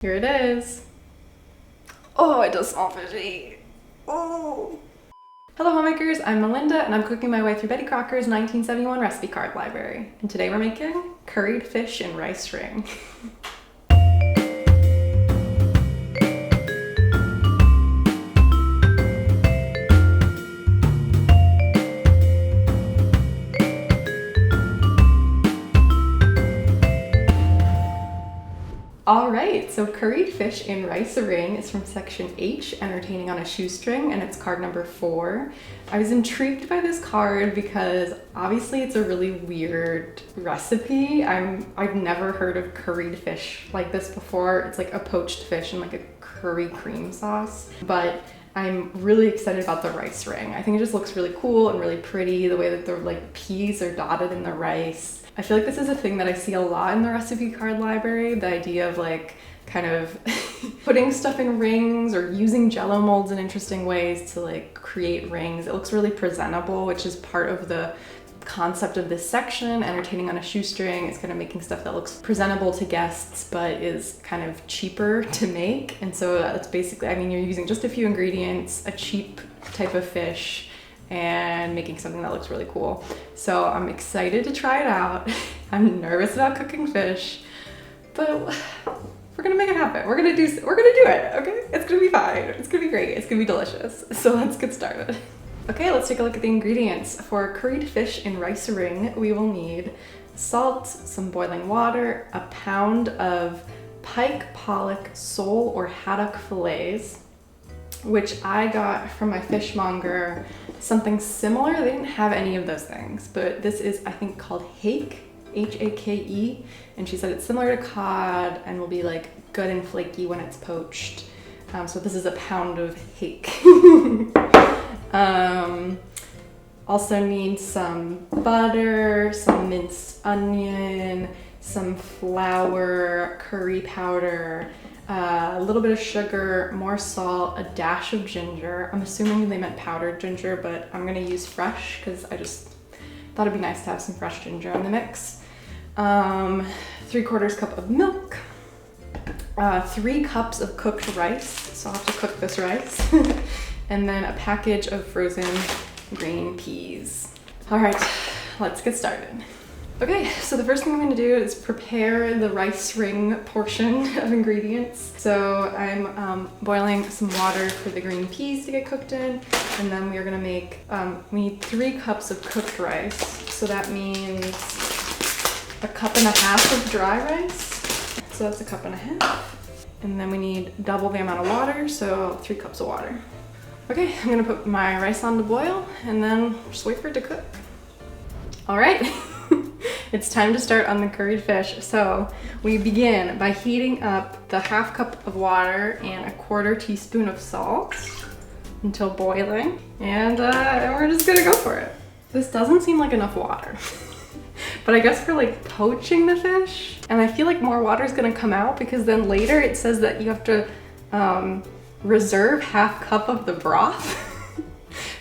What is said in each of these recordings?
Here it is. Oh, it does smell fishy. Oh. Hello homemakers, I'm Melinda and I'm cooking my way through Betty Crocker's 1971 recipe card library. And today we're making curried fish in rice ring. Alright, so curried fish in rice ring is from section H, entertaining on a shoestring, and it's card number 4. I was intrigued by this card because obviously it's a really weird recipe. I've never heard of curried fish like this before. It's like a poached fish in like a curry cream sauce, but I'm really excited about the rice ring. I think it just looks really cool and really pretty, the way that the like peas are dotted in the rice. I feel like this is a thing that I see a lot in the recipe card library, the idea of like kind of putting stuff in rings or using jello molds in interesting ways to like create rings. It looks really presentable, which is part of the concept of this section, entertaining on a shoestring. It's kind of making stuff that looks presentable to guests but is kind of cheaper to make. And so that's basically, I mean, you're using just a few ingredients, a cheap type of fish, and making something that looks really cool. So I'm excited to try it out. I'm nervous about cooking fish, but we're gonna make it happen. We're gonna do it, okay? It's gonna be fine. It's gonna be great. It's gonna be delicious. So let's get started. Okay, let's take a look at the ingredients. For curried fish in rice ring, we will need salt, some boiling water, a pound of pike, pollock, sole, or haddock fillets, which I got from my fishmonger. Something similar. They didn't have any of those things, but this is, I think, called hake, H-A-K-E, and she said it's similar to cod and will be like good and flaky when it's poached. So this is a pound of hake. Also need some butter, some minced onion, some flour, curry powder, a little bit of sugar, more salt, a dash of ginger. I'm assuming they meant powdered ginger, but I'm gonna use fresh because I just thought it'd be nice to have some fresh ginger in the mix. 3/4 cup of milk, 3 cups of cooked rice, so I'll have to cook this rice, and then a package of frozen green peas. All right, let's get started. Okay, so the first thing I'm going to do is prepare the rice ring portion of ingredients. So I'm boiling some water for the green peas to get cooked in, and then we are going to make, we need 3 cups of cooked rice. So that means 1.5 cups of dry rice. So that's 1.5 cups. And then we need double the amount of water, so 3 cups of water. Okay, I'm going to put my rice on to boil and then just wait for it to cook. All right. It's time to start on the curried fish. So we begin by heating up the 1/2 cup of water and 1/4 teaspoon of salt until boiling. And we're just gonna go for it. This doesn't seem like enough water, but I guess for like poaching the fish, and I feel like more water is gonna come out because then later it says that you have to reserve 1/2 cup of the broth.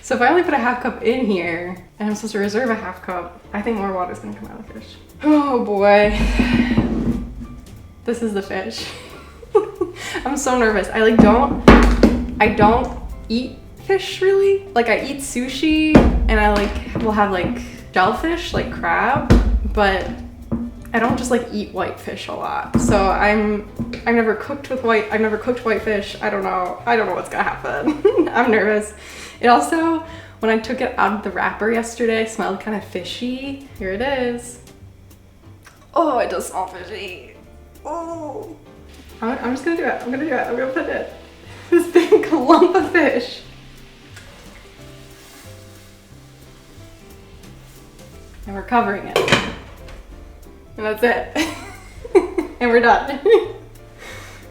So if I only put 1/2 cup in here and I'm supposed to reserve 1/2 cup, I think more water is gonna come out of the fish. Oh boy. This is the fish. I'm so nervous. I don't eat fish really. Like I eat sushi and I like will have like shellfish, like crab, but I don't just like eat white fish a lot. So I've never cooked white fish. I don't know what's gonna happen. I'm nervous. It also, when I took it out of the wrapper yesterday, smelled kind of fishy. Here it is. Oh, it does smell fishy. Oh. I'm just gonna do it. I'm gonna put it. This big lump of fish. And we're covering it. And that's it. And we're done.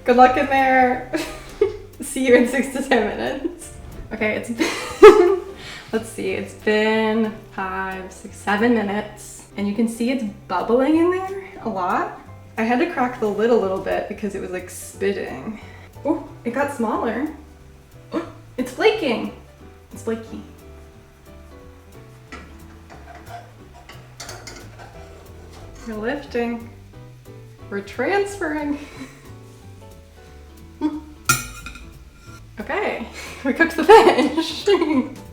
Good luck in there. See you in 6 to 10 minutes. Okay, it's been, let's see, it's been 5, 6, 7 minutes. And you can see it's bubbling in there a lot. I had to crack the lid a little bit because it was like spitting. Oh, it got smaller. Oh, it's flaking. It's flaky. We're lifting. We're transferring. Okay, we cooked the fish.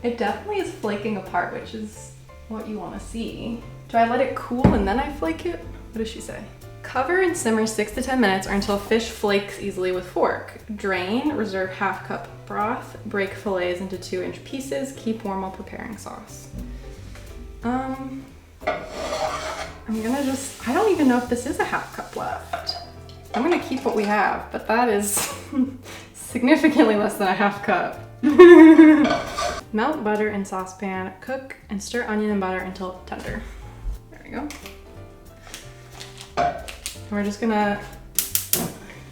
It definitely is flaking apart, which is what you want to see. Do I let it cool and then I flake it? What does she say? Cover and simmer 6 to 10 minutes or until fish flakes easily with fork. Drain, reserve half cup broth, break fillets into 2-inch pieces, keep warm while preparing sauce. I'm gonna I don't even know if this is a half cup left. I'm gonna keep what we have, but that is significantly less than a half cup. Melt butter in saucepan, cook and stir onion and butter until tender. There we go. And we're just gonna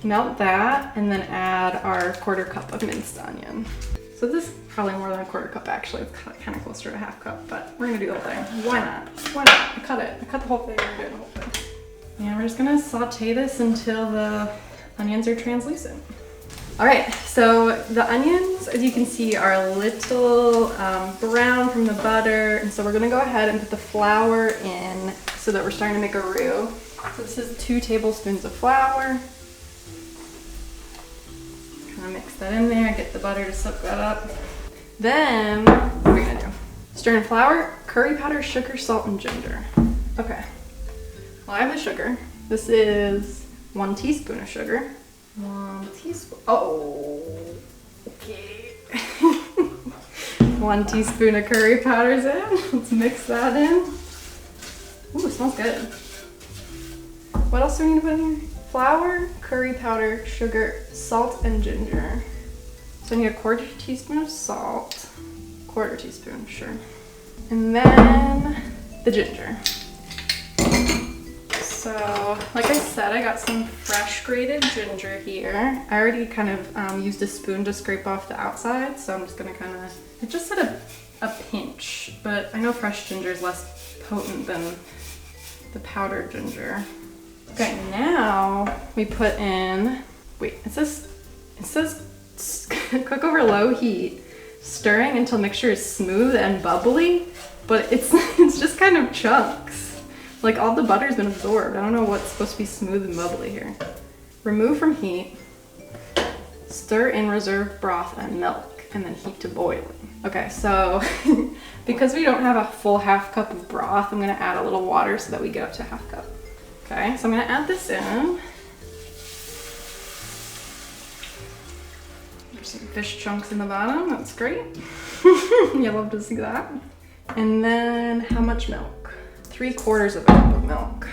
melt that and then add our 1/4 cup of minced onion. So this is probably more than a 1/4 cup actually. It's kind of closer to a half cup, but we're gonna do the whole thing. Why not? Why not? I cut it. I cut the whole thing. We're doing the whole thing. And we're just gonna saute this until the onions are translucent. All right, so the onions, as you can see, are a little brown from the butter. And so we're gonna go ahead and put the flour in so that we're starting to make a roux. So this is 2 tablespoons of flour. Kind of mix that in there, get the butter to soak that up. Then, what are we gonna do? Stir in flour, curry powder, sugar, salt, and ginger. Okay, well I have the sugar. This is 1 teaspoon of sugar. 1 teaspoon, oh, okay. 1 teaspoon of curry powder's in. Let's mix that in. Ooh, it smells good. What else do we need to put in here? Flour, curry powder, sugar, salt, and ginger. So I need a 1/4 teaspoon of salt. 1/4 teaspoon, sure. And then the ginger. So, like I said, I got some fresh grated ginger here. I already kind of used a spoon to scrape off the outside, so I'm just gonna kind of, I just said a pinch, but I know fresh ginger is less potent than the powdered ginger. Okay, now we put in, wait, it says cook over low heat, stirring until mixture is smooth and bubbly, but it's just kind of chunks. Like all the butter's been absorbed. I don't know what's supposed to be smooth and bubbly here. Remove from heat, stir in reserved broth and milk, and then heat to boiling. Okay, so because we don't have a full half cup of broth, I'm gonna add a little water so that we get up to half cup. Okay, so I'm gonna add this in. There's some fish chunks in the bottom, that's great. You love to see that. And then how much milk? 3/4 of a cup of milk.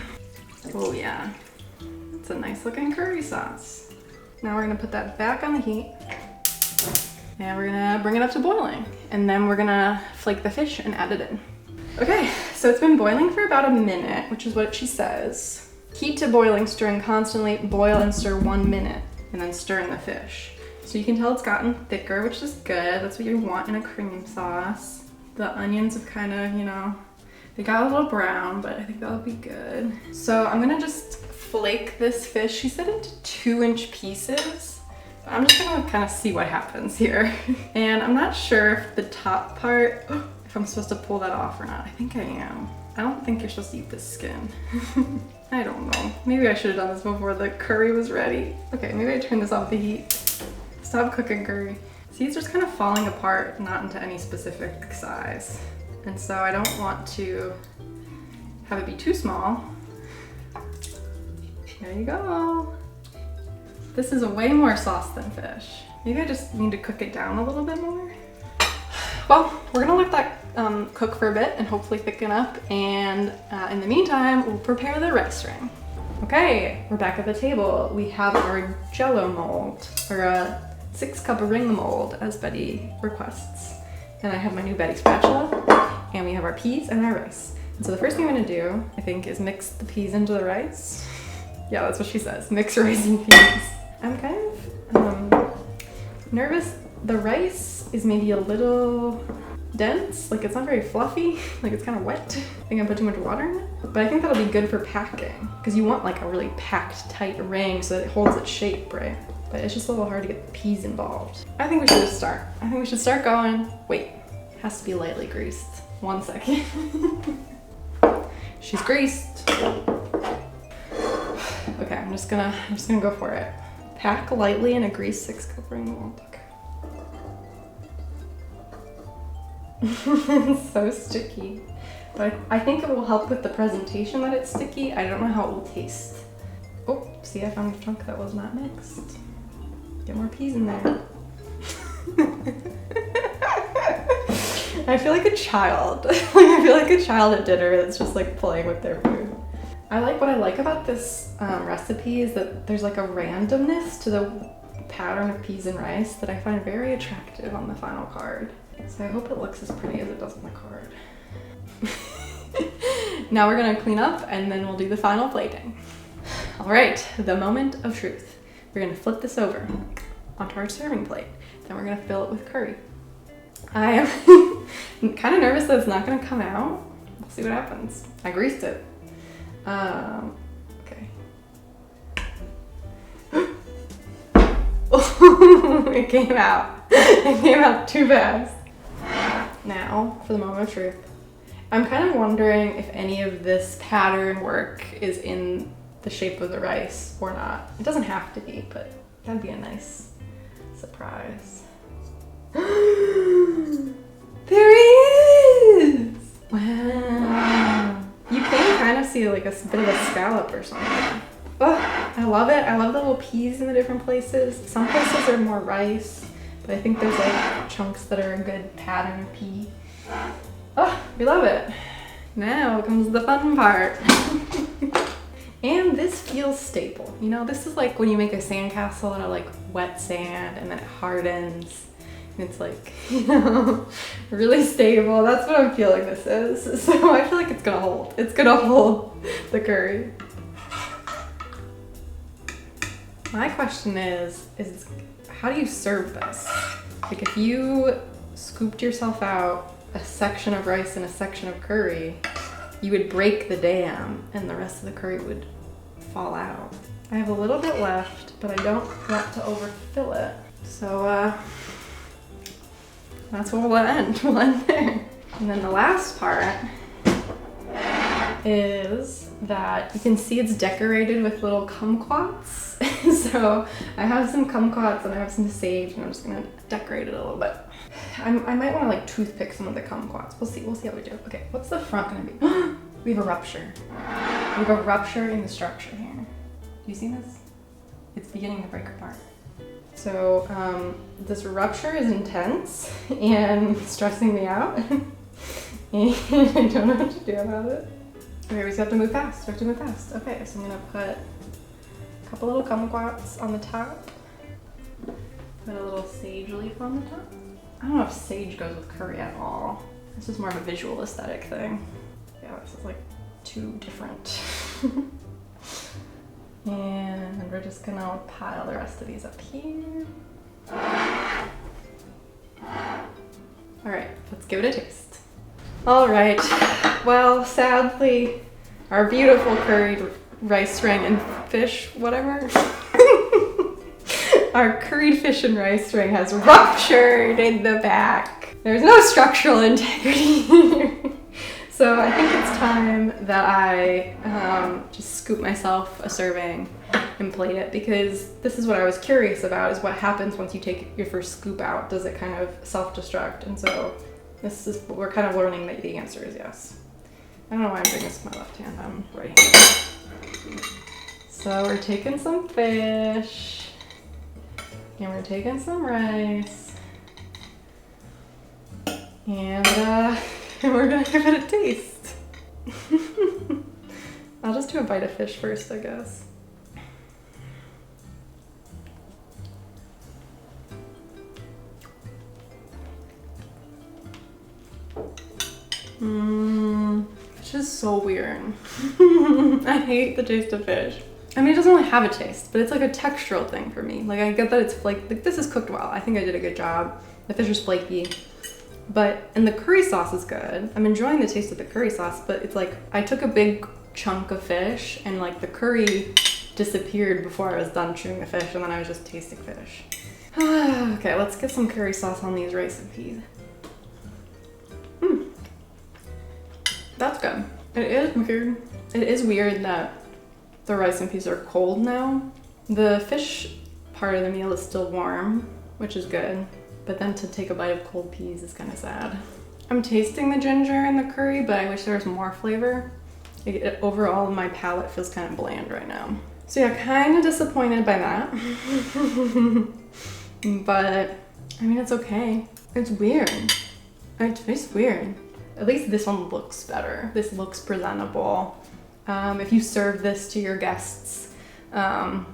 Oh yeah, it's a nice looking curry sauce. Now we're gonna put that back on the heat and we're gonna bring it up to boiling. And then we're gonna flake the fish and add it in. Okay, so it's been boiling for about a minute, which is what she says. Heat to boiling, stirring constantly, boil and stir 1 minute, and then stir in the fish. So you can tell it's gotten thicker, which is good. That's what you want in a cream sauce. The onions have kind of, you know, they got a little brown, but I think that'll be good. So I'm gonna just flake this fish. She said into 2-inch pieces. I'm just gonna kind of see what happens here. And I'm not sure if the top part, if I'm supposed to pull that off or not. I think I am. I don't think you're supposed to eat the skin. I don't know. Maybe I should have done this before the curry was ready. Okay, maybe I turn this off the heat. Stop cooking curry. See, it's just kind of falling apart, not into any specific size. And so I don't want to have it be too small. There you go. This is way more sauce than fish. Maybe I just need to cook it down a little bit more. Well, we're gonna let that cook for a bit and hopefully thicken up. And in the meantime, we'll prepare the rice ring. Okay, we're back at the table. We have our Jello mold, or a 6-cup ring mold, as Betty requests. And I have my new Betty spatula, and we have our peas and our rice. And so the first thing I'm gonna do, I think, is mix the peas into the rice. Yeah, that's what she says, mix rice and peas. I'm kind of nervous. The rice is maybe a little dense, like it's not very fluffy, like it's kind of wet. I think I put too much water in it, but I think that'll be good for packing because you want like a really packed, tight ring so that it holds its shape, right? But it's just a little hard to get the peas involved. I think we should just start. I think we should start going. Wait, it has to be lightly greased. 1 second. She's greased. Okay, I'm just gonna go for it. Pack lightly in a greased 6-cup ring mold. Okay. It's so sticky. But I think it will help with the presentation that it's sticky. I don't know how it will taste. Oh, see, I found a chunk that was not mixed. Get more peas in there. I feel like a child. I feel like a child at dinner that's just like playing with their food. What I like about this recipe is that there's like a randomness to the pattern of peas and rice that I find very attractive on the final card. So I hope it looks as pretty as it does on the card. Now we're gonna clean up and then we'll do the final plating. All right, the moment of truth. We're gonna flip this over onto our serving plate. Then we're gonna fill it with curry. I am kind of nervous that it's not gonna come out. We'll see what happens. I greased it. Okay. It came out. It came out too fast. Now, for the moment of truth. I'm kind of wondering if any of this pattern work is in the shape of the rice or not. It doesn't have to be, but that'd be a nice surprise. There he is! Wow. You can kind of see like a bit of a scallop or something. Oh, I love it. I love the little peas in the different places. Some places are more rice, but I think there's like chunks that are a good pattern of pea. Oh, we love it. Now comes the fun part. And this feels stable. You know, this is like when you make a sandcastle out of like wet sand and then it hardens. And it's like, you know, really stable. That's what I'm feeling this is. So I feel like it's gonna hold. It's gonna hold the curry. My question is how do you serve this? Like if you scooped yourself out a section of rice and a section of curry, you would break the dam and the rest of the curry would fall out. I have a little bit left, but I don't want to overfill it. So that's where we'll end. We'll end there. And then the last part is that you can see it's decorated with little kumquats. So I have some kumquats and I have some sage and I'm just gonna decorate it a little bit. I might want to like toothpick some of the kumquats. We'll see how we do. Okay, what's the front gonna be? We have a rupture. We have a rupture in the structure here. Do you see this? It's beginning to break apart. So this rupture is intense and stressing me out. And I don't know what to do about it. Okay, we just have to move fast. We have to move fast. Okay, so I'm gonna put a couple little kumquats on the top. Put a little sage leaf on the top. I don't know if sage goes with curry at all. This is more of a visual aesthetic thing. Yeah, this is like too different. And we're just gonna pile the rest of these up here. All right, let's give it a taste. All right, well, sadly, our beautiful curried rice ring and fish, whatever. Our curried fish and rice ring has ruptured in the back. There's no structural integrity here. So I think it's time that I just scoop myself a serving and plate it, because this is what I was curious about, is what happens once you take your first scoop out. Does it kind of self-destruct? And so this is, we're kind of learning that the answer is yes. I don't know why I'm doing this with my left hand, I'm right-handed. So we're taking some fish. And we're taking some rice, and we're gonna give it a taste. I'll just do a bite of fish first, I guess. Fish is so weird. I hate the taste of fish. I mean, it doesn't really have a taste, but it's like a textural thing for me. Like, I get that it's like this is cooked well. I think I did a good job. The fish is flaky, and the curry sauce is good. I'm enjoying the taste of the curry sauce, but it's like I took a big chunk of fish and like the curry disappeared before I was done chewing the fish, and then I was just tasting fish. Okay, let's get some curry sauce on these rice and peas. That's good. It is weird. It is weird that the rice and peas are cold now. The fish part of the meal is still warm, which is good, but then to take a bite of cold peas is kind of sad. I'm tasting the ginger and the curry, but I wish there was more flavor. Overall, my palate feels kind of bland right now. So yeah, kind of disappointed by that. But, I mean, it's okay. It's weird. It tastes weird. At least this one looks better. This looks presentable. If you serve this to your guests at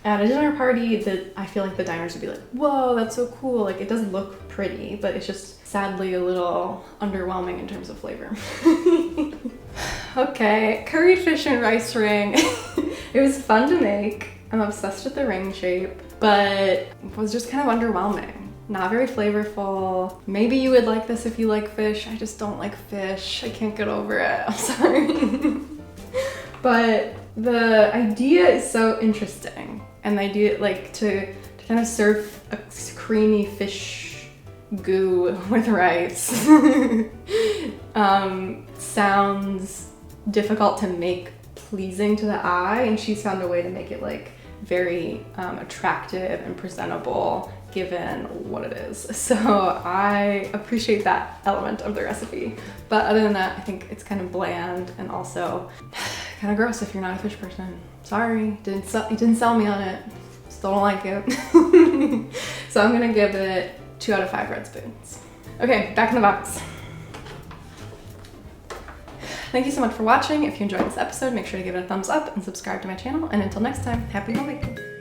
a dinner party, I feel like the diners would be like, whoa, that's so cool. Like, it does look pretty, but it's just sadly a little underwhelming in terms of flavor. Okay, curried fish and rice ring. It was fun to make. I'm obsessed with the ring shape, but it was just kind of underwhelming. Not very flavorful. Maybe you would like this if you like fish. I just don't like fish. I can't get over it. I'm sorry. But the idea is so interesting. And the idea, like, to kind of serve a creamy fish goo with rice sounds difficult to make pleasing to the eye, and she's found a way to make it like very attractive and presentable given what it is. So I appreciate that element of the recipe. But other than that, I think it's kind of bland and also kind of gross if you're not a fish person. Sorry, you didn't sell me on it. Still don't like it. So I'm gonna give it 2 out of 5 red spoons. Okay, back in the box. Thank you so much for watching. If you enjoyed this episode, make sure to give it a thumbs up and subscribe to my channel. And until next time, happy homemaking.